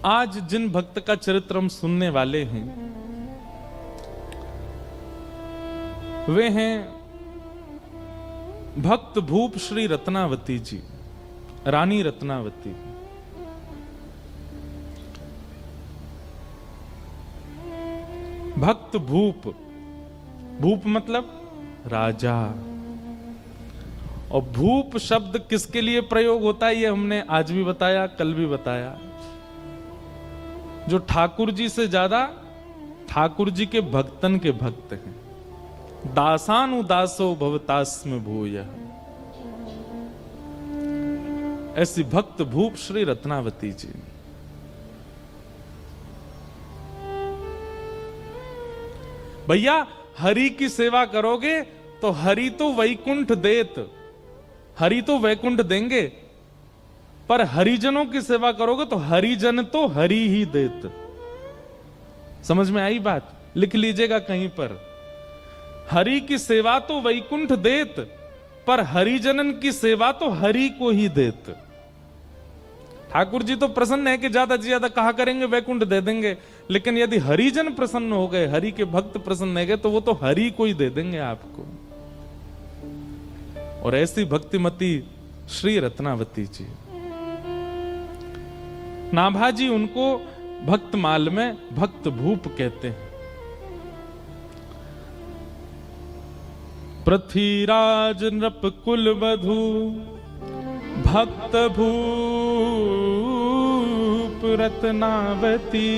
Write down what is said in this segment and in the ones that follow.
आज जिन भक्त का चरित्र हम सुनने वाले हैं वे हैं भक्त भूप श्री रत्नावती जी, रानी रत्नावती। भक्त भूप, भूप मतलब राजा, और भूप शब्द किसके लिए प्रयोग होता है ये हमने आज भी बताया, कल भी बताया। जो ठाकुर जी से ज्यादा ठाकुर जी के भक्तन के भक्त हैं। दासानुदासो भवतास्म भूयः, ऐसी भक्त भूप श्री रत्नावती जी। भैया हरि की सेवा करोगे तो हरि तो वैकुंठ देत, हरि तो वैकुंठ देंगे, पर हरिजनों की सेवा करोगे तो हरिजन तो हरि ही देत। समझ में आई बात? लिख लीजिएगा कहीं पर, हरि की सेवा तो वैकुंठ देत, पर हरिजनन की सेवा तो हरि को ही देत। ठाकुर जी तो प्रसन्न है कि ज्यादा से ज्यादा कहा करेंगे वैकुंठ दे देंगे, लेकिन यदि हरिजन प्रसन्न हो गए, हरि के भक्त प्रसन्न हो गए, तो वो तो हरि को ही दे देंगे आपको। और ऐसी भक्तिमती श्री रत्नावती जी, नाभाजी उनको भक्तमाल में भक्त भूप कहते हैं। पृथ्वीराज नृप कुल वधु भक्त भूप रत्नावती,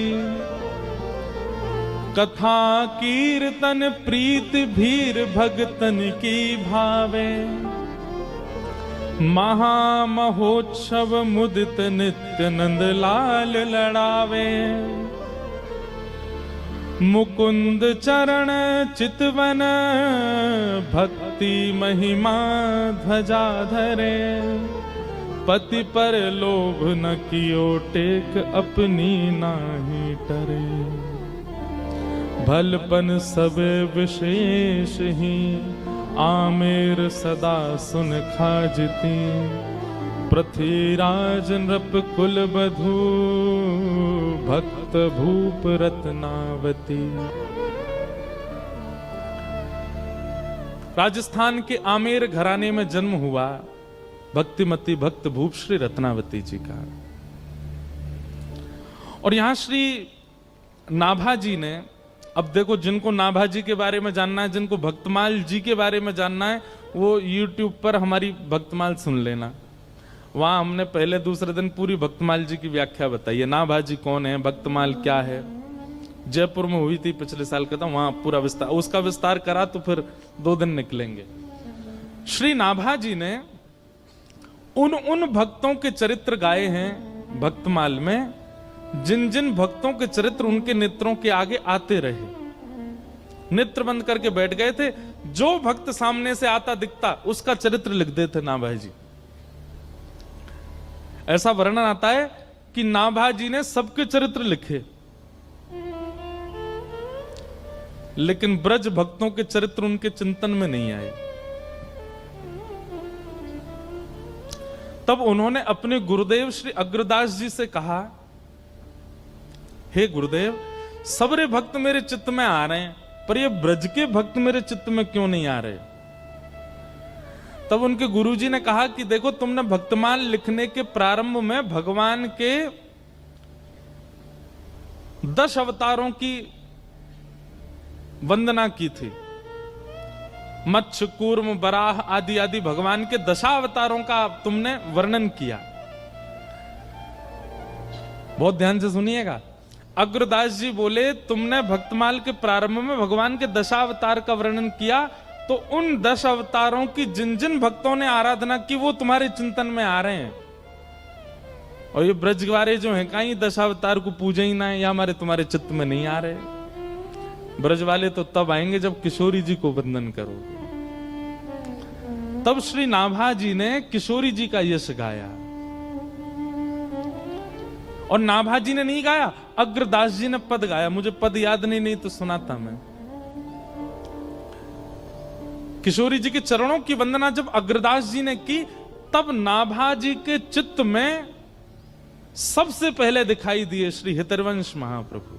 कथा कीर्तन प्रीत भीर भगतन की भावे, महामहोत्सव मुदित नित्य नंद लाल लड़ावे, मुकुंद चरण चितवन भक्ति महिमा ध्वजा धरे, पति पर लोभ न कियो टेक अपनी नाही टरे, भलपन सब विशेष ही आमेर सदा सुन खाजती, पृथ्वीराज नृप कुल बधू भक्त भूप रत्नावती। राजस्थान के आमेर घराने में जन्म हुआ भक्तिमती भक्त भूप श्री रत्नावती जी का। और यहां श्री नाभाजी ने, अब देखो जिनको नाभाजी के बारे में जानना है, जिनको भक्तमाल जी के बारे में जानना है, वो YouTube पर हमारी भक्तमाल सुन लेना। वहां हमने पहले दूसरे दिन पूरी भक्तमाल जी की व्याख्या बताई है। नाभाजी कौन है, भक्तमाल क्या है, जयपुर में हुई थी पिछले साल का था, वहां पूरा विस्तार, उसका विस्तार करा तो फिर 2 दिन निकलेंगे। श्री नाभाजी ने उन भक्तों के चरित्र गाए हैं भक्तमाल में, जिन जिन भक्तों के चरित्र उनके नेत्रों के आगे आते रहे, नेत्र बंद करके बैठ गए थे। जो भक्त सामने से आता दिखता उसका चरित्र लिख देते नाभाजी। ऐसा वर्णन आता है कि नाभाजी ने सबके चरित्र लिखे, लेकिन ब्रज भक्तों के चरित्र उनके चिंतन में नहीं आए। तब उन्होंने अपने गुरुदेव श्री अग्रदास जी से कहा, हे गुरुदेव, सबरे भक्त मेरे चित्त में आ रहे हैं, पर ये ब्रज के भक्त मेरे चित्त में क्यों नहीं आ रहे? तब उनके गुरुजी ने कहा कि देखो, तुमने भक्तमाल लिखने के प्रारंभ में भगवान के 10 अवतारों की वंदना की थी। मत्स्य, कूर्म, बराह आदि आदि भगवान के 10 अवतारों का तुमने वर्णन किया। बहुत ध्यान से सुनिएगा। अग्रदास जी बोले, तुमने भक्तमाल के प्रारंभ में भगवान के 10 अवतार का वर्णन किया, तो उन 10 अवतारों की जिन जिन भक्तों ने आराधना की वो तुम्हारे चिंतन में आ रहे हैं। और ये ब्रजवारे जो हैं, कहीं 10 अवतार को पूजे ही ना है, या हमारे तुम्हारे चित्त में नहीं आ रहे। ब्रज वाले तो तब आएंगे जब किशोरी जी को वंदन करोगे। तब श्री नाभाजी ने किशोरी जी का यश गाया। और नाभाजी ने नहीं गाया, अग्रदास जी ने पद गाया। मुझे पद याद नहीं तो सुनाता मैं। किशोरी जी के चरणों की वंदना जब अग्रदास जी ने की, तब नाभाजी के चित्त में सबसे पहले दिखाई दिए श्री हितरवंश महाप्रभु।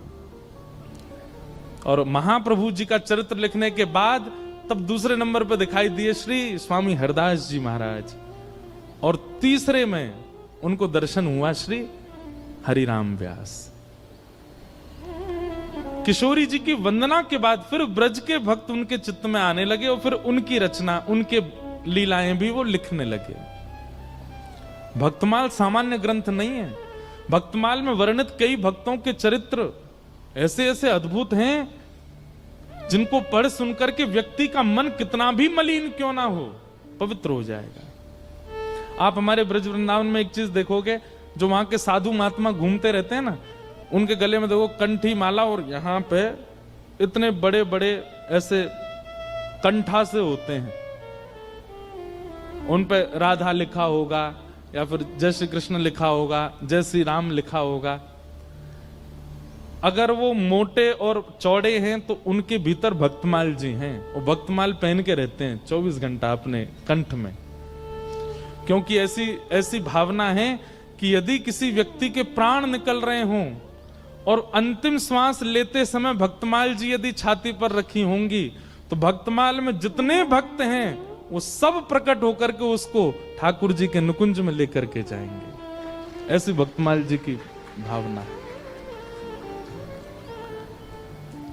और महाप्रभु जी का चरित्र लिखने के बाद तब दूसरे नंबर पर दिखाई दिए श्री स्वामी हरदास जी महाराज, और तीसरे में उनको दर्शन हुआ श्री हरिराम व्यास। किशोरी जी की वंदना के बाद फिर ब्रज के भक्त उनके चित्त में आने लगे और फिर उनकी रचना, उनके लीलाएं भी वो लिखने लगे। भक्तमाल सामान्य ग्रंथ नहीं है। भक्तमाल में वर्णित कई भक्तों के चरित्र ऐसे ऐसे अद्भुत हैं जिनको पढ़ सुनकर के व्यक्ति का मन कितना भी मलिन क्यों ना हो, पवित्र हो जाएगा। आप हमारे ब्रज वृंदावन में एक चीज देखोगे, जो वहां के साधु महात्मा घूमते रहते हैं ना, उनके गले में देखो कंठी माला, और यहां पे इतने बड़े बड़े ऐसे कंठा से होते हैं, उन पे राधा लिखा होगा या फिर जय श्री कृष्ण लिखा होगा, जय श्री राम लिखा होगा। अगर वो मोटे और चौड़े हैं तो उनके भीतर भक्तमाल जी हैं, वो भक्तमाल पहन के रहते हैं 24 घंटा अपने कंठ में, क्योंकि ऐसी भावना है कि यदि किसी व्यक्ति के प्राण निकल रहे हों और अंतिम श्वास लेते समय भक्तमाल जी यदि छाती पर रखी होंगी, तो भक्तमाल में जितने भक्त हैं वो सब प्रकट होकर के उसको ठाकुर जी के नुकुंज में लेकर के जाएंगे। ऐसी भक्तमाल जी की भावना है।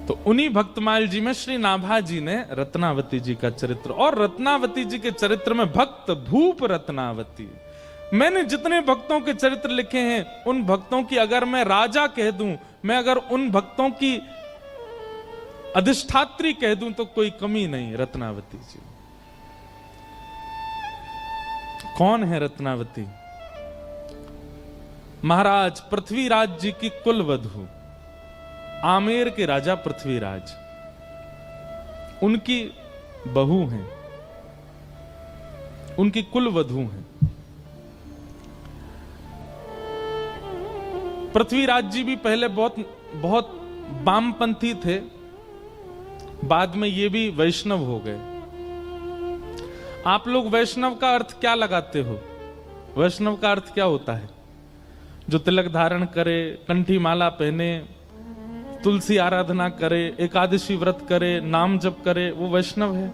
तो उन्हीं भक्तमाल जी में श्री नाभा जी ने रत्नावती जी का चरित्र, और रत्नावती जी के चरित्र में भक्त भूप रत्नावती। मैंने जितने भक्तों के चरित्र लिखे हैं, उन भक्तों की अगर मैं राजा कह दूं, मैं अगर उन भक्तों की अधिष्ठात्री कह दूं तो कोई कमी नहीं। रत्नावती जी कौन है? रत्नावती महाराज पृथ्वीराज जी की कुलवधू, आमेर के राजा पृथ्वीराज, उनकी बहू हैं, उनकी कुलवधू हैं। पृथ्वीराज जी भी पहले बहुत वामपंथी थे, बाद में ये भी वैष्णव हो गए। आप लोग वैष्णव का अर्थ क्या लगाते हो? वैष्णव का अर्थ क्या होता है? जो तिलक धारण करे, कंठी माला पहने, तुलसी आराधना करे, एकादशी व्रत करे, नाम जप करे, वो वैष्णव है।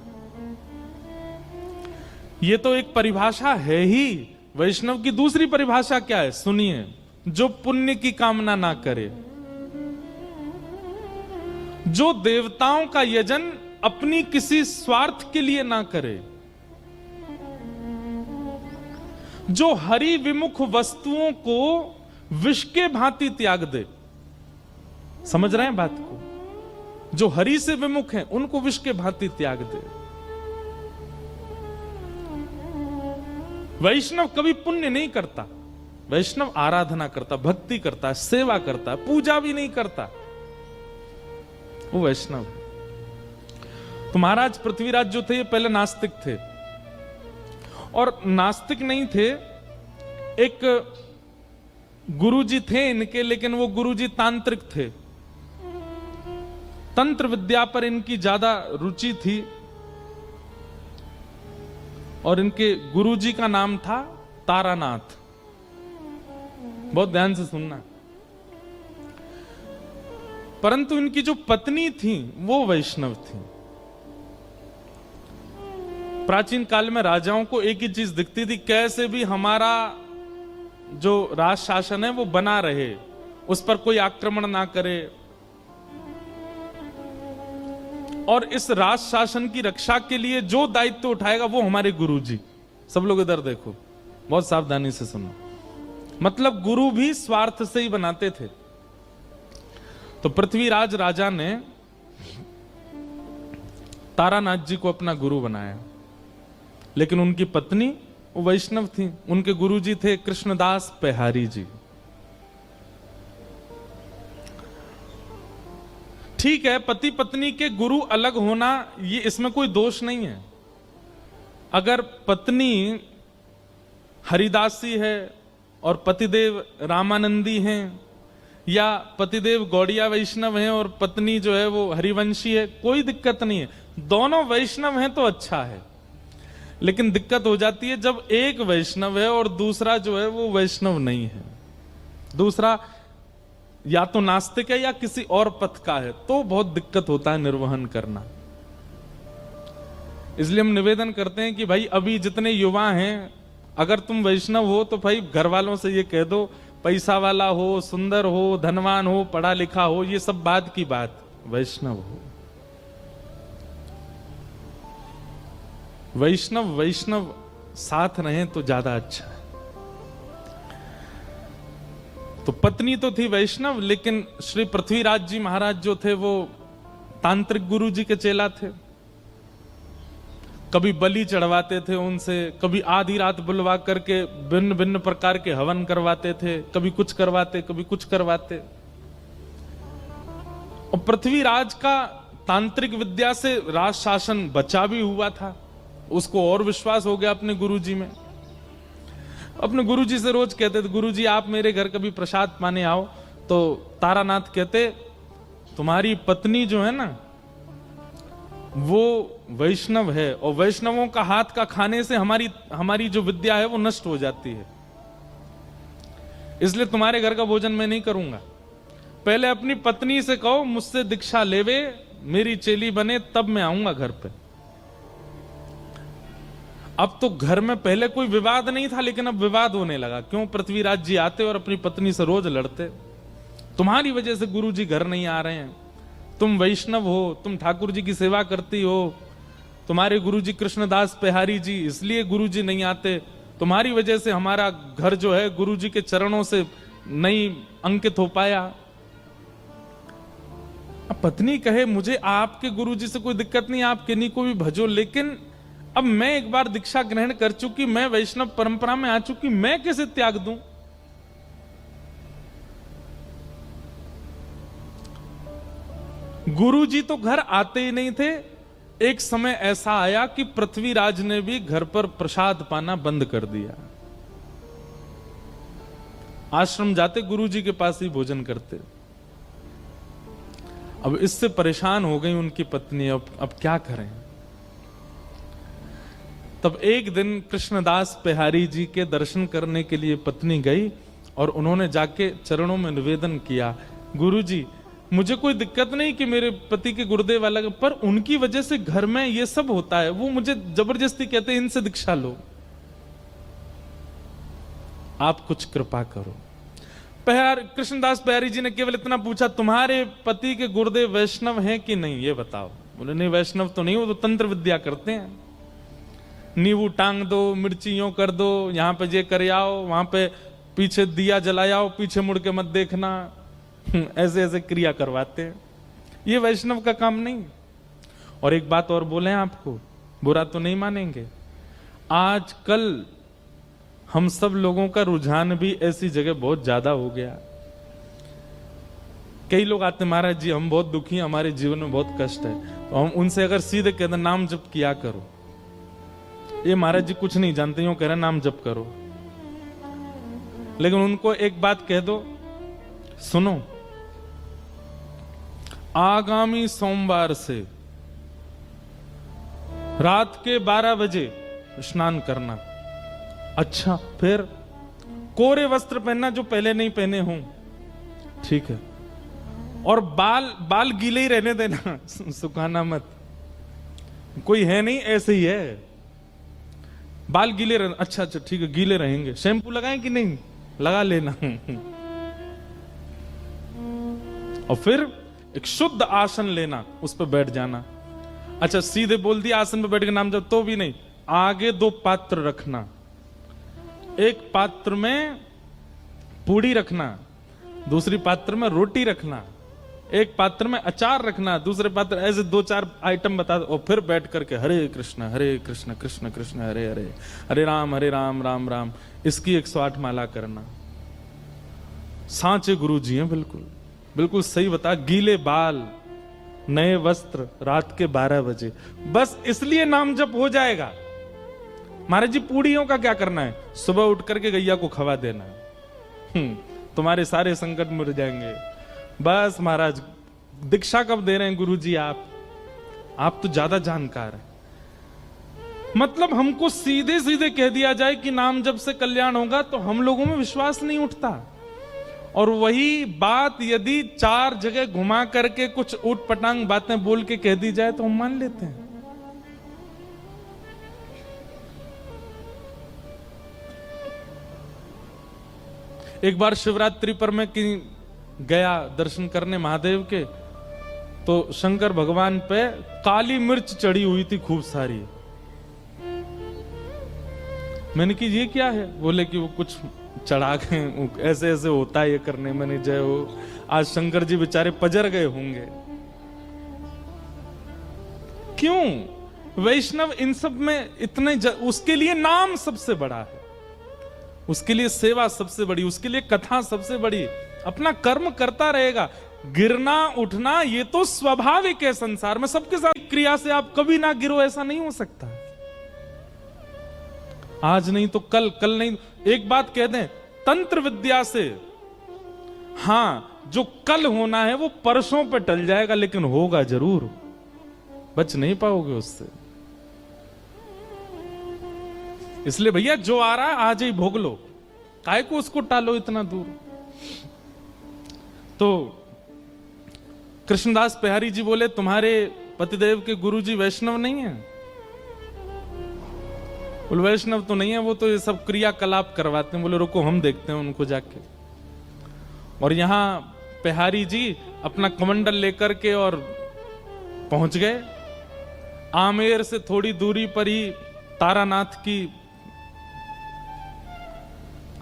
ये तो एक परिभाषा है ही। वैष्णव की दूसरी परिभाषा क्या है? सुनिए, जो पुण्य की कामना ना करे, जो देवताओं का यजन अपनी किसी स्वार्थ के लिए ना करे, जो हरि विमुख वस्तुओं को विष के भांति त्याग दे। समझ रहे हैं बात को? जो हरि से विमुख हैं उनको विष के भांति त्याग दे। वैष्णव कभी पुण्य नहीं करता, वैष्णव आराधना करता, भक्ति करता, सेवा करता, पूजा भी नहीं करता, वो वैष्णव। तो महाराज पृथ्वीराज जो थे ये पहले नास्तिक थे, और नास्तिक नहीं थे, एक गुरुजी थे इनके, लेकिन वो गुरुजी तांत्रिक थे। तंत्र विद्या पर इनकी ज्यादा रुचि थी, और इनके गुरुजी का नाम था तारानाथ। बहुत ध्यान से सुनना। परंतु इनकी जो पत्नी थी वो वैष्णव थी। प्राचीन काल में राजाओं को एक ही चीज दिखती थी, कैसे भी हमारा जो राज शासन है वो बना रहे, उस पर कोई आक्रमण ना करे, और इस राज शासन की रक्षा के लिए जो दायित्व उठाएगा वो हमारे गुरुजी। सब लोग इधर देखो, बहुत सावधानी से सुनो। मतलब गुरु भी स्वार्थ से ही बनाते थे। तो पृथ्वीराज राजा ने तारानाथ जी को अपना गुरु बनाया, लेकिन उनकी पत्नी वो वैष्णव थी। उनके गुरुजी थे कृष्णदास पेहारी जी। ठीक है, पति पत्नी के गुरु अलग होना, ये इसमें कोई दोष नहीं है। अगर पत्नी हरिदासी है और पतिदेव रामानंदी हैं, या पतिदेव गौड़िया वैष्णव हैं और पत्नी जो है वो हरिवंशी है, कोई दिक्कत नहीं है। दोनों वैष्णव हैं तो अच्छा है। लेकिन दिक्कत हो जाती है जब एक वैष्णव है और दूसरा जो है वो वैष्णव नहीं है। दूसरा या तो नास्तिक है या किसी और पथ का है, तो बहुत दिक्कत होता है निर्वहन करना। इसलिए हम निवेदन करते हैं कि भाई अभी जितने युवा हैं, अगर तुम वैष्णव हो तो भाई घर वालों से ये कह दो, पैसा वाला हो, सुंदर हो, धनवान हो, पढ़ा लिखा हो, ये सब बाद की बात, वैष्णव हो। वैष्णव साथ रहें तो ज्यादा अच्छा है। तो पत्नी तो थी वैष्णव, लेकिन श्री पृथ्वीराज जी महाराज जो थे वो तांत्रिक गुरु जी के चेला थे। कभी बलि चढ़वाते थे उनसे, कभी आधी रात बुलवा करके भिन्न भिन्न प्रकार के हवन करवाते थे, कभी कुछ करवाते कभी कुछ करवाते। और पृथ्वीराज का तांत्रिक विद्या से राज शासन बचा भी हुआ था, उसको और विश्वास हो गया अपने गुरुजी में। अपने गुरुजी से रोज कहते थे, गुरुजी आप मेरे घर कभी प्रसाद पाने आओ, तो तारानाथ कहते तुम्हारी पत्नी जो है ना वो वैष्णव है, और वैष्णवों का हाथ का खाने से हमारी जो विद्या है वो नष्ट हो जाती है, इसलिए तुम्हारे घर का भोजन मैं नहीं करूंगा। पहले अपनी पत्नी से कहो मुझसे दीक्षा लेवे, मेरी चेली बने, तब मैं आऊंगा घर पे। अब तो घर में पहले कोई विवाद नहीं था, लेकिन अब विवाद होने लगा। क्यों? पृथ्वीराज जी आते और अपनी पत्नी से रोज लड़ते, तुम्हारी वजह से गुरुजी घर नहीं आ रहे हैं, तुम वैष्णव हो, तुम ठाकुर जी की सेवा करती हो, तुम्हारे गुरुजी कृष्णदास पेहारी जी इसलिए गुरुजी नहीं आते, तुम्हारी वजह से हमारा घर जो है गुरुजी के चरणों से नहीं अंकित हो पाया। अब पत्नी कहे मुझे आपके गुरुजी से कोई दिक्कत नहीं, आप किन्हीं को भी भजो, लेकिन अब मैं एक बार दीक्षा ग्रहण कर चुकी, मैं वैष्णव परंपरा में आ चुकी, मैं कैसे त्याग दूं? गुरुजी तो घर आते ही नहीं थे। एक समय ऐसा आया कि पृथ्वीराज ने भी घर पर प्रसाद पाना बंद कर दिया, आश्रम जाते गुरुजी के पास ही भोजन करते। अब इससे परेशान हो गई उनकी पत्नी, अब क्या करें? तब एक दिन कृष्णदास पेहारी जी के दर्शन करने के लिए पत्नी गई और उन्होंने जाके चरणों में निवेदन किया, गुरुजी मुझे कोई दिक्कत नहीं कि मेरे पति के गुरुदेव अलग, पर उनकी वजह से घर में ये सब होता है, वो मुझे जबरदस्ती कहते हैं इनसे दीक्षा लो, आप कुछ कृपा करो। कृष्णदास पेहारी जी ने केवल इतना पूछा, तुम्हारे पति के गुरुदेव वैष्णव हैं कि नहीं, ये बताओ। बोले नहीं वैष्णव तो नहीं, वो तो तंत्र विद्या करते हैं, नींबू टांग दो, मिर्ची यूं कर दो, यहां पे ये कर आओ, वहां पे पीछे दिया जलाओ, पीछे मुड़ के मत देखना, ऐसे ऐसे क्रिया करवाते हैं, ये वैष्णव का काम नहीं। और एक बात और बोले आपको, बुरा तो नहीं मानेंगे, आजकल हम सब लोगों का रुझान भी ऐसी जगह बहुत ज्यादा हो गया। कई लोग आते महाराज जी हम बहुत दुखी हैं, हमारे जीवन में बहुत कष्ट है, तो हम उनसे अगर सीधे कहते नाम जप किया करो, ये महाराज जी कुछ नहीं जानते, यूं कह रहे नाम जप करो, लेकिन उनको एक बात कह दो, सुनो आगामी सोमवार से रात के 12 बजे स्नान करना। अच्छा, फिर कोरे वस्त्र पहनना जो पहले नहीं पहने हों, ठीक है, और बाल गीले ही रहने देना, सुखाना मत, कोई है नहीं ऐसे ही है, बाल गीले रहना। अच्छा ठीक है, गीले रहेंगे, शैम्पू लगाएं कि नहीं, लगा लेना। और फिर एक शुद्ध आसन लेना, उस पर बैठ जाना। अच्छा सीधे बोल दिया आसन पर बैठ के नाम जब, तो भी नहीं, आगे 2 पात्र रखना, एक पात्र में पूड़ी रखना, दूसरी पात्र में रोटी रखना, एक पात्र में अचार रखना, दूसरे पात्र, ऐसे 2-4 आइटम बता दो, और फिर बैठ करके हरे कृष्ण कृष्ण कृष्ण हरे हरे, हरे राम राम राम, इसकी 108 माला करना। सांचे गुरु जी हैं, बिल्कुल सही बता, गीले बाल, नए वस्त्र, रात के 12 बजे, बस इसलिए नाम जप हो जाएगा। महाराज जी पूड़ियों का क्या करना है, सुबह उठ करके गैया को खवा देना, तुम्हारे सारे संकट मिट जाएंगे। बस महाराज, दीक्षा कब दे रहे हैं गुरुजी आप तो ज्यादा जानकार हैं। मतलब हमको सीधे कह दिया जाए कि नाम जप से कल्याण होगा, तो हम लोगों में विश्वास नहीं उठता। और वही बात यदि 4 जगह घुमा करके कुछ ऊटपटांग बातें बोल के कह दी जाए तो हम मान लेते हैं। एक बार शिवरात्रि पर मैं गया दर्शन करने महादेव के, तो शंकर भगवान पे काली मिर्च चढ़ी हुई थी खूब सारी। मैंने कि ये क्या है? बोले कि वो कुछ चढ़ा के ऐसे ऐसे होता है ये करने। मैंने जय हो, आज शंकर जी बेचारे पजर गए होंगे। क्यों? वैष्णव इन सब में इतने उसके लिए नाम सबसे बड़ा है, उसके लिए सेवा सबसे बड़ी, उसके लिए कथा सबसे बड़ी। अपना कर्म करता रहेगा। गिरना उठना ये तो स्वाभाविक है संसार में, सबके साथ क्रिया से आप कभी ना गिरो ऐसा नहीं हो सकता। आज नहीं तो कल, कल नहीं। एक बात कह दें, तंत्र विद्या से हां जो कल होना है वो परसों पे टल जाएगा, लेकिन होगा जरूर, बच नहीं पाओगे उससे। इसलिए भैया जो आ रहा है आज ही भोग लो, काहे को उसको टालो इतना दूर। तो कृष्णदास बिहारी जी बोले तुम्हारे पतिदेव के गुरुजी वैष्णव नहीं है? बोले वैष्णव तो नहीं है, वो तो ये सब क्रियाकलाप करवाते हैं। बोले रुको हम देखते हैं उनको जाके। और यहां बिहारी जी अपना कमंडल लेकर के और पहुंच गए। आमेर से थोड़ी दूरी पर ही तारानाथ की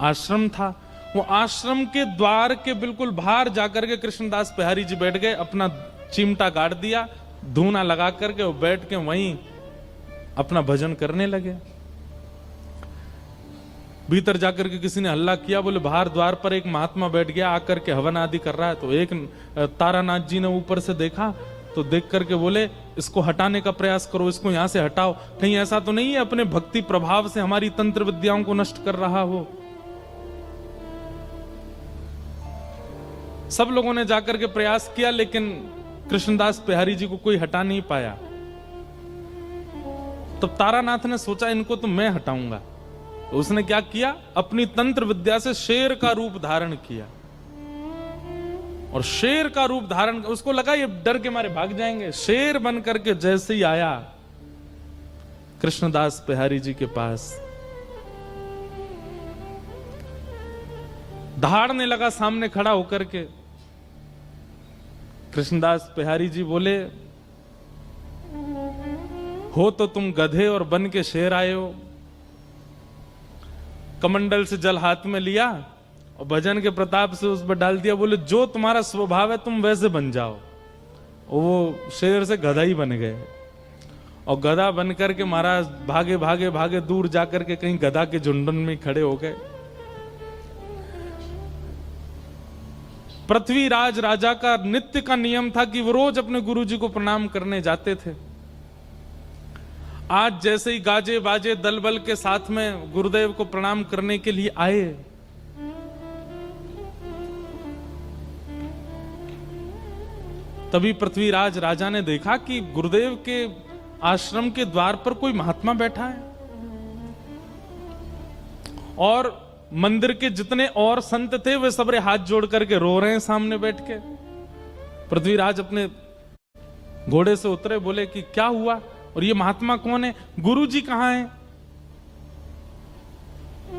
आश्रम था। वो आश्रम के द्वार के बिल्कुल बाहर जाकर के कृष्णदास बिहारी जी बैठ गए, अपना चिमटा गाड़ दिया, धूना लगा करके वो बैठ के वहीं अपना भजन करने लगे। भीतर जाकर के किसी ने हल्ला किया, बोले बाहर द्वार पर एक महात्मा बैठ गया आकर के हवन आदि कर रहा है। तो एक तारानाथ जी ने ऊपर से देखा, तो देख करके बोले इसको हटाने का प्रयास करो, इसको यहां से हटाओ, कहीं ऐसा तो नहीं है अपने भक्ति प्रभाव से हमारी तंत्र विद्याओं को नष्ट कर रहा हो। सब लोगों ने जाकर के प्रयास किया, लेकिन कृष्णदास बिहारी जी को कोई हटा नहीं पाया। तो तारानाथ ने सोचा इनको तो मैं हटाऊंगा। तो उसने क्या किया, अपनी तंत्र विद्या से शेर का रूप धारण किया। और शेर का रूप धारण, उसको लगा ये डर के मारे भाग जाएंगे। शेर बन करके जैसे ही आया कृष्णदास बिहारी जी के पास, दहाड़ने लगा सामने खड़ा होकर के। कृष्णदास बिहारी जी बोले हो तो तुम गधे और बन के शेर आए हो। कमंडल से जल हाथ में लिया और भजन के प्रताप से उस पर डाल दिया। बोले जो तुम्हारा स्वभाव है तुम वैसे बन जाओ। वो शेर से गधा ही बन गए। और गधा बन करके महाराज भागे भागे भागे दूर जाकर के कहीं गधा के झुंडन में खड़े हो गए। पृथ्वीराज राजा का नित्य का नियम था कि वो रोज अपने गुरुजी को प्रणाम करने जाते थे। आज जैसे ही गाजे बाजे दल बल के साथ में गुरुदेव को प्रणाम करने के लिए आए, तभी पृथ्वीराज राजा ने देखा कि गुरुदेव के आश्रम के द्वार पर कोई महात्मा बैठा है और मंदिर के जितने और संत थे वे सबरे हाथ जोड़ करके रो रहे हैं सामने बैठ के। पृथ्वीराज अपने घोड़े से उतरे, बोले कि क्या हुआ और ये महात्मा कौन है, गुरुजी कहां हैं?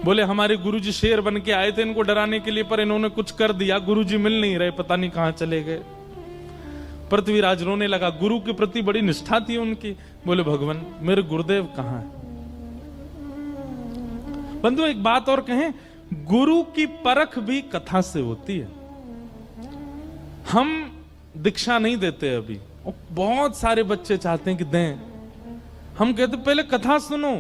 बोले हमारे गुरुजी शेर बन के आए थे इनको डराने के लिए, पर इन्होंने कुछ कर दिया, गुरुजी मिल नहीं रहे, पता नहीं कहां चले गए। पृथ्वीराज रोने लगा। गुरु के प्रति बड़ी निष्ठा थी उनकी। बोले भगवान मेरे गुरुदेव कहां है? बंधु एक बात और कहें, गुरु की परख भी कथा से होती है। हम दीक्षा नहीं देते अभी, और बहुत सारे बच्चे चाहते हैं कि दें। हम कहते पहले कथा सुनो,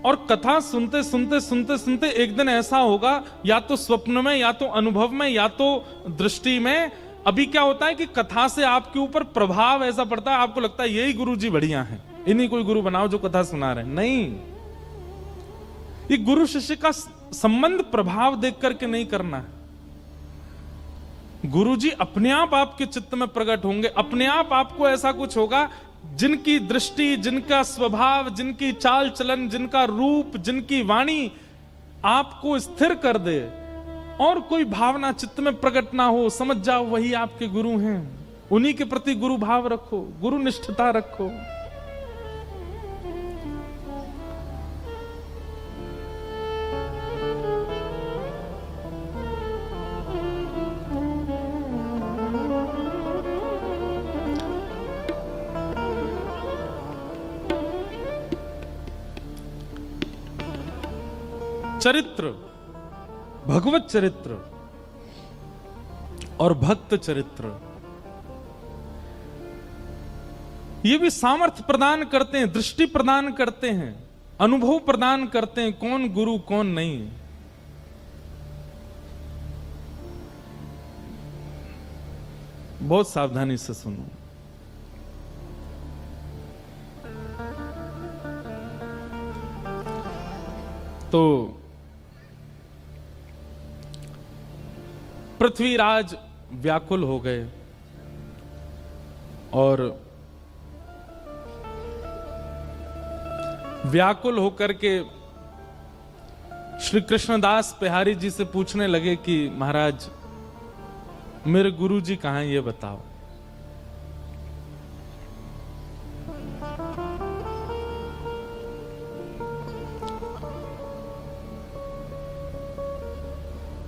और कथा सुनते सुनते सुनते सुनते एक दिन ऐसा होगा, या तो स्वप्न में या तो अनुभव में या तो दृष्टि में। अभी क्या होता है कि कथा से आपके ऊपर प्रभाव ऐसा पड़ता है, आपको लगता है यही गुरुजी बढ़िया है, इन्हीं कोई गुरु बनाओ जो कथा सुना रहे हैं। नहीं, ये गुरु शिष्य का संबंध प्रभाव देख करके नहीं करना है। गुरुजी अपने आप आपके चित्त में प्रकट होंगे, अपने आप आपको ऐसा कुछ होगा जिनकी दृष्टि, जिनका स्वभाव, जिनकी चाल चलन, जिनका रूप, जिनकी वाणी आपको स्थिर कर दे। और कोई भावना चित्त में प्रकट ना हो, समझ जाओ वही आपके गुरु हैं। उन्हीं के प्रति गुरु भाव रखो, गुरु निष्ठता रखो। चरित्र, भगवत चरित्र और भक्त चरित्र, ये भी सामर्थ्य प्रदान करते हैं, दृष्टि प्रदान करते हैं, अनुभव प्रदान करते हैं कौन गुरु कौन नहीं। बहुत सावधानी से सुनो। तो पृथ्वीराज व्याकुल हो गए और व्याकुल होकर के श्री कृष्णदास बिहारी जी से पूछने लगे कि महाराज मेरे गुरु जी कहां हैं, ये बताओ।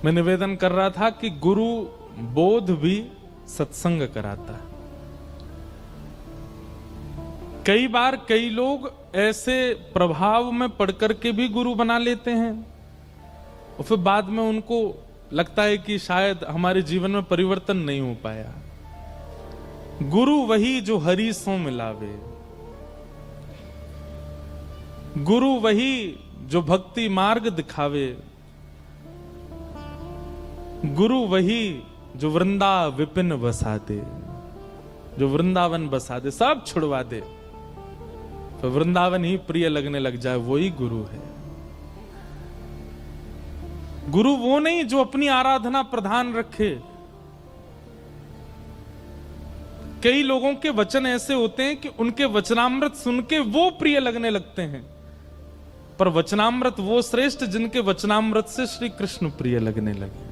मैं निवेदन कर रहा था कि गुरु बोध भी सत्संग कराता है। कई बार कई लोग ऐसे प्रभाव में पढ़कर के भी गुरु बना लेते हैं और फिर बाद में उनको लगता है कि शायद हमारे जीवन में परिवर्तन नहीं हो पाया। गुरु वही जो हरि सो मिलावे, गुरु वही जो भक्ति मार्ग दिखावे, गुरु वही जो वृंदा विपिन बसा दे, जो वृंदावन बसा दे, सब छुड़वा दे तो वृंदावन ही प्रिय लगने लग जाए, वही गुरु है। गुरु वो नहीं जो अपनी आराधना प्रधान रखे। कई लोगों के वचन ऐसे होते हैं कि उनके वचनामृत सुन के वो प्रिय लगने लगते हैं, पर वचनामृत वो श्रेष्ठ जिनके वचनामृत से श्री कृष्ण प्रिय लगने लगे,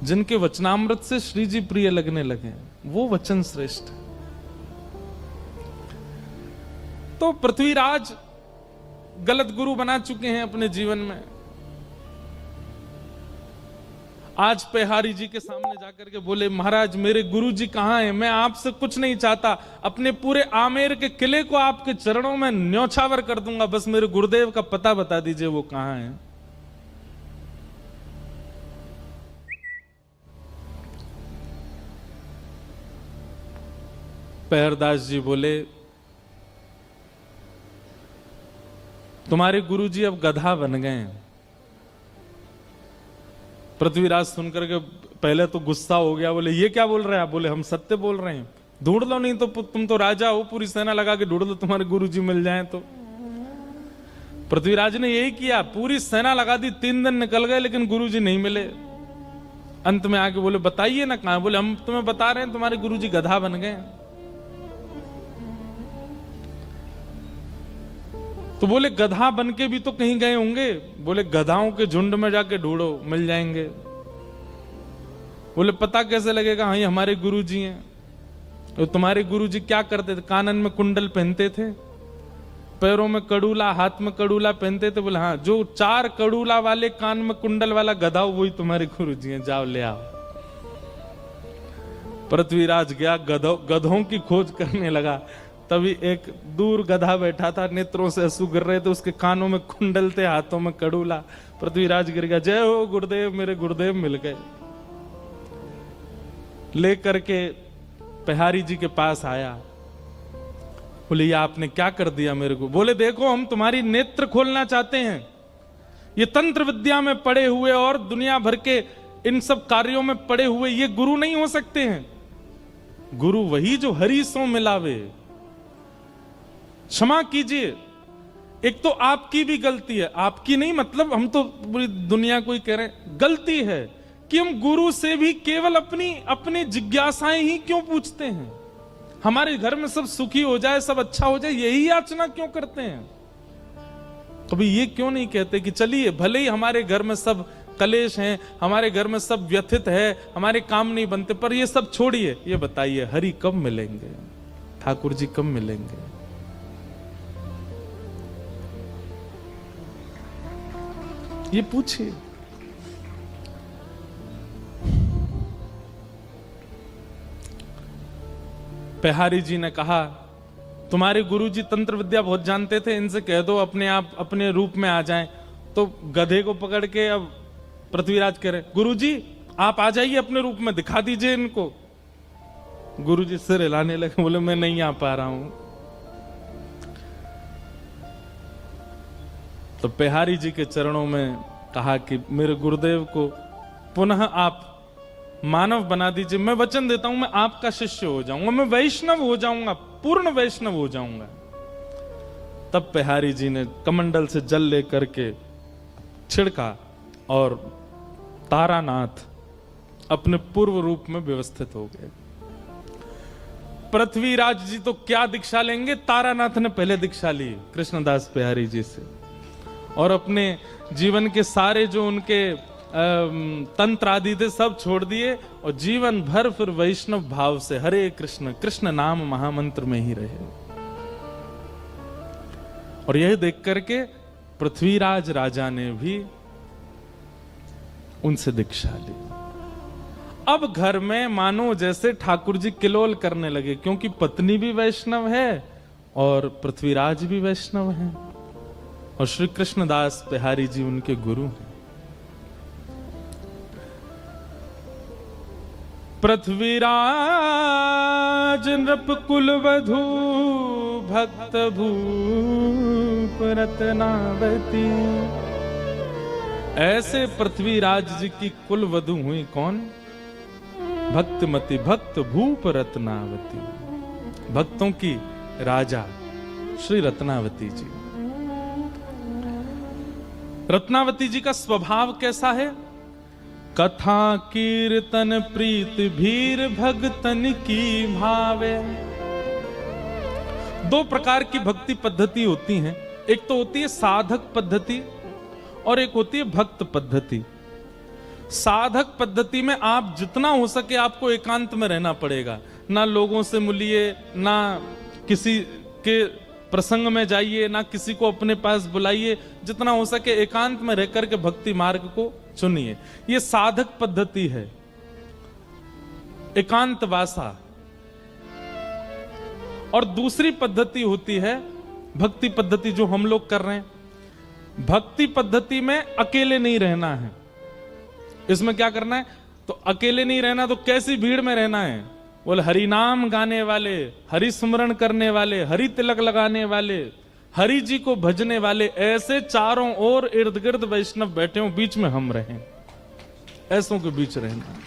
जिनके वचनामृत से श्री जी प्रिय लगने लगे, वो वचन श्रेष्ठ। तो पृथ्वीराज गलत गुरु बना चुके हैं अपने जीवन में। आज पेहारी जी के सामने जाकर के बोले महाराज मेरे गुरु जी कहां हैं, मैं आपसे कुछ नहीं चाहता, अपने पूरे आमेर के किले को आपके चरणों में न्यौछावर कर दूंगा, बस मेरे गुरुदेव का पता बता दीजिए वो कहां हैं। पेहरदास जी बोले तुम्हारे गुरुजी अब गधा बन गए हैं। पृथ्वीराज सुनकर के पहले तो गुस्सा हो गया, बोले ये क्या बोल रहे हैं आप? बोले हम सत्य बोल रहे हैं, ढूंढ लो, नहीं तो तुम तो राजा हो, पूरी सेना लगा के ढूंढ लो, तुम्हारे गुरुजी मिल जाएं तो। पृथ्वीराज ने यही किया, पूरी सेना लगा दी, 3 दिन निकल गए लेकिन गुरुजी नहीं मिले। अंत में आके बोले बताइए ना कहां? बोले हम तुम्हें बता रहे हैं तुम्हारे गुरुजी गधा बन गए। तो बोले गधा बन के भी तो कहीं गए होंगे। बोले गधाओं के झुंड में जाके ढूंढो, मिल जाएंगे। बोले पता कैसे लगेगा? हाँ ये हमारे गुरुजी हैं। तो तुम्हारे गुरुजी क्या करते थे? कानन में कुंडल पहनते थे, पैरों में कड़ूला, हाथ में कड़ूला पहनते थे। बोले हाँ जो 4 कड़ूला वाले कान में कुंडल वाला गधा वही तुम्हारे गुरुजी हैं, जाओ ले आओ। पृथ्वीराज गया, गधों की खोज करने लगा। तभी एक दूर गधा बैठा था, नेत्रों से आंसू गिर रहे थे, उसके कानों में कुंडल थे, हाथों में कड़ूला। पृथ्वीराज गिर गया, जय हो गुरुदेव, मेरे गुरुदेव मिल गए। लेकर के पेहारी जी के पास आया, बोले ये आपने क्या कर दिया मेरे को? बोले देखो हम तुम्हारी नेत्र खोलना चाहते हैं। ये तंत्र विद्या में पड़े हुए और दुनिया भर के इन सब कार्यों में पड़े हुए ये गुरु नहीं हो सकते हैं। गुरु वही जो हरि सो मिलावे। क्षमा कीजिए, एक तो आपकी भी गलती है, आपकी नहीं मतलब हम तो पूरी दुनिया को ही कह रहे हैं, गलती है कि हम गुरु से भी केवल अपनी जिज्ञासाएं ही क्यों पूछते हैं। हमारे घर में सब सुखी हो जाए, सब अच्छा हो जाए, यही याचना क्यों करते हैं? कभी ये क्यों नहीं कहते कि चलिए भले ही हमारे घर में सब कलेश हैं, हमारे घर में सब व्यथित है, हमारे काम नहीं बनते, पर ये सब छोड़िए, ये बताइए हरि कब मिलेंगे, ठाकुर जी कब मिलेंगे? ये पूछिए। पेहारी जी ने कहा, तुम्हारे गुरुजी तंत्र विद्या बहुत जानते थे, इनसे कह दो अपने आप अपने रूप में आ जाएं। तो गधे को पकड़ के अब पृथ्वीराज कह रहे, गुरुजी आप आ जाइए अपने रूप में, दिखा दीजिए इनको। गुरुजी सिर हिलाने लगे, बोले मैं नहीं आ पा रहा हूं। तो पेहारी जी के चरणों में कहा कि मेरे गुरुदेव को पुनः आप मानव बना दीजिए, मैं वचन देता हूं मैं आपका शिष्य हो जाऊंगा, मैं वैष्णव हो जाऊंगा, पूर्ण वैष्णव हो जाऊंगा। तब पेहारी जी ने कमंडल से जल लेकर के छिड़का और तारानाथ अपने पूर्व रूप में व्यवस्थित हो गए। पृथ्वीराज जी तो क्या दीक्षा लेंगे, तारानाथ ने पहले दीक्षा ली कृष्णदास पेहारी जी से, और अपने जीवन के सारे जो उनके तंत्र आदि थे सब छोड़ दिए, और जीवन भर फिर वैष्णव भाव से हरे कृष्ण कृष्ण नाम महामंत्र में ही रहे। और यह देख करके पृथ्वीराज राजा ने भी उनसे दीक्षा ली। अब घर में मानो जैसे ठाकुर जी किलोल करने लगे, क्योंकि पत्नी भी वैष्णव है और पृथ्वीराज भी वैष्णव हैं, और श्री कृष्णदास पेहारी जी उनके गुरु हैं। पृथ्वीराज नृप कुल वधू भक्त भूप रत्नावती। ऐसे पृथ्वीराज जी की कुल वधू हुई कौन? भक्तमती, भक्त भूप रत्नावती, भक्तों की राजा श्री रत्नावती जी। रत्नावती जी का स्वभाव कैसा है? कथा कीर्तन प्रीत भीर भगतन की भावे। दो प्रकार की भक्ति पद्धति होती हैं, एक तो होती है साधक पद्धति और एक होती है भक्त पद्धति। साधक पद्धति में आप जितना हो सके आपको एकांत में रहना पड़ेगा, ना लोगों से मिलिए, ना किसी के प्रसंग में जाइए, ना किसी को अपने पास बुलाइए, जितना हो सके एकांत में रहकर के भक्ति मार्ग को चुनिए। ये साधक पद्धति है, एकांत वासा। और दूसरी पद्धति होती है भक्ति पद्धति, जो हम लोग कर रहे हैं। भक्ति पद्धति में अकेले नहीं रहना है। इसमें क्या करना है? तो अकेले नहीं रहना, तो कैसी भीड़ में रहना है? बोले हरि नाम गाने वाले, हरि स्मरण करने वाले, हरि तिलक लगाने वाले, हरि जी को भजने वाले, ऐसे चारों ओर इर्द गिर्द वैष्णव बैठे हों, बीच में हम रहें, ऐसों के बीच रहना।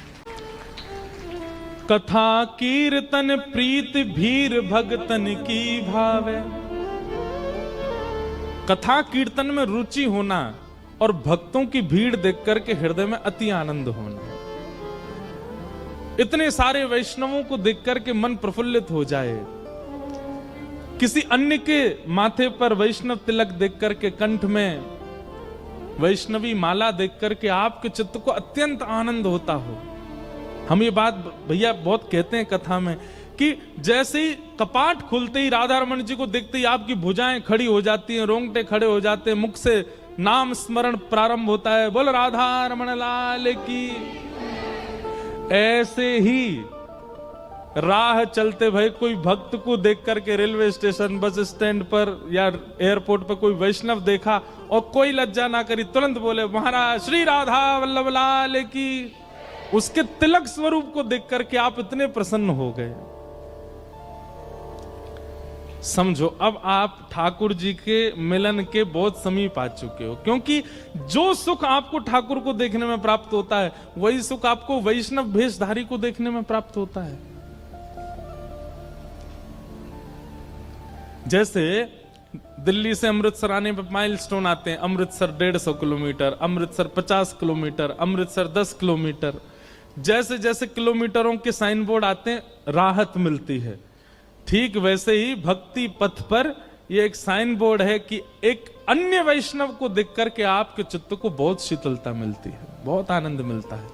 कथा कीर्तन प्रीत भीर भगतन की भावे। कथा कीर्तन में रुचि होना और भक्तों की भीड़ देख करके हृदय में अति आनंद होना। इतने सारे वैष्णवों को देख करके मन प्रफुल्लित हो जाए। किसी अन्य के माथे पर वैष्णव तिलक देख करके, कंठ में वैष्णवी माला देख करके आपके चित्त को अत्यंत आनंद होता हो। हम ये बात भैया बहुत कहते हैं कथा में कि जैसे ही कपाट खुलते ही राधा रमन जी को देखते ही आपकी भुजाएं खड़ी हो जाती हैं, रोंगटे खड़े हो जाते हैं, मुख से नाम स्मरण प्रारंभ होता है, बोल राधा रमन लाल की। ऐसे ही राह चलते भाई कोई भक्त को देख करके रेलवे स्टेशन, बस स्टैंड पर या एयरपोर्ट पर कोई वैष्णव देखा और कोई लज्जा ना करी, तुरंत बोले महाराज श्री राधा वल्लभ लाल की। उसके तिलक स्वरूप को देख करके आप इतने प्रसन्न हो गए। समझो अब आप ठाकुर जी के मिलन के बहुत समीप आ चुके हो, क्योंकि जो सुख आपको ठाकुर को देखने में प्राप्त होता है वही सुख आपको वैष्णव भेषधारी को देखने में प्राप्त होता है। जैसे दिल्ली से अमृतसर आने पर माइलस्टोन आते हैं, Amritsar 150 kilometre, Amritsar 50 kilometre, Amritsar 10 kilometre. जैसे जैसे किलोमीटरों के साइन बोर्ड आते हैं राहत मिलती है। ठीक वैसे ही भक्ति पथ पर ये एक साइन बोर्ड है कि एक अन्य वैष्णव को देख करके आपके चित्त को बहुत शीतलता मिलती है, बहुत आनंद मिलता है।